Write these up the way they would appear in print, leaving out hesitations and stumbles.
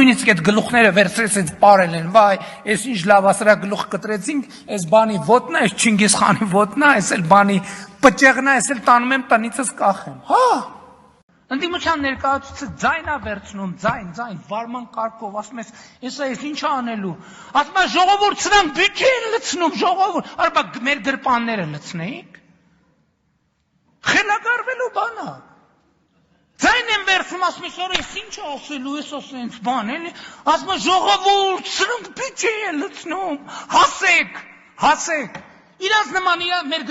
նույնիսկ այդ գլուխները վերցրեց այդ պարել են, վայ, այս ինչ լավ ասրա գլուխ կտրեցինք, այս բանի ոտնա, այս Չինգիզ խանի ոտնա, այս էլ բանի պճեղնա, այս էլ տանում եմ տնիցս կախեմ, հա։ Ընդդիմության ներկայացուցիչը ձայնա վերցնում, ձայն, վարման կարգով, ասում ես, այս ինչ անելու, ասում է ժողովուրդ սրանք բյուջե են լցնում, ժողովուրդ, արբա մեր գրպանները լցնեինք, խելագարվելու բանա, ձայն են վերցնում, ասում ես, այս ինչ ասելու, ես ասենց բան, էլի, ասում է ժողովուրդ սրանք բյուջե են լցնում, հասեք, իրաց նման մեր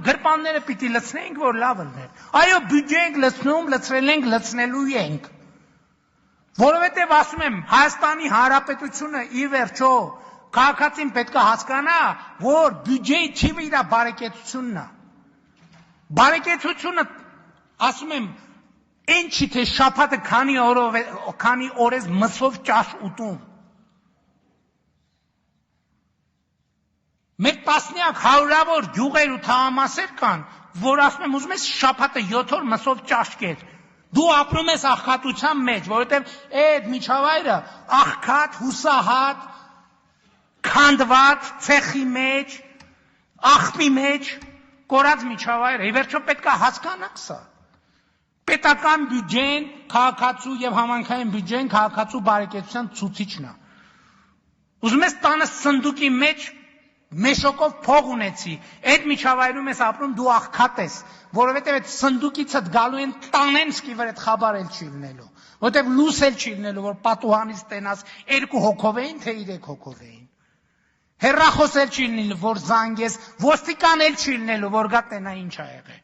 գրպանները պիտի լցնեինք, որ լավ լներ, այո բյուջե ենք լցնում, լցրել ենք, լցնելու ենք, որովհետև ասում եմ, Հայաստանի Հանրապետությունը ի վերջո, քաղաքացին պետք է հասկանա, որ բյուջեի թիվը իր բարեկեցությունն է, բարեկեցությունը, ասում եմ, այն չի թե շաբաթը քանի օր ես մսով ճաշ ուտում, մեր տասնյակ հարյուրավոր գյուղեր ու թաղամասեր կան, որ ասում եմ ուզում ես շաբաթը 7 օր մսով ճաշ կեր, դու ապրում ես աղքատության մեջ, որովհետև այդ միջավայրը աղքատ, հուսահատ, քանդված, ցեխի մեջ, աղբի մեջ, կորած միջավայրը, ի վերջո պետք է հասկանաք սա։ Պետական բյուջեն, քաղաքացու եւ համայնքային բյուջեն քաղաքացու բարեկեցության ցուցիչն է։ Ուզում ես տանը սնդուկի մեջ մեշոկով փող ունեցի, այդ միջավայրում ես ապրում, դու աղքատ ես, որովհետև այդ սնդուկիցդ գալու են տանեն սկիվր այդ խաբար էլ չի լինելու, որովհետև լույս էլ չի լինելու, որ պատուհանից տենաս 2 հոգով էին, թե 3 հոգով էին, հեռախոս էլ չի լինելու, որ զանգես, ոստիկան էլ չի լինելու, որ գա տենա ինչ ա եղել,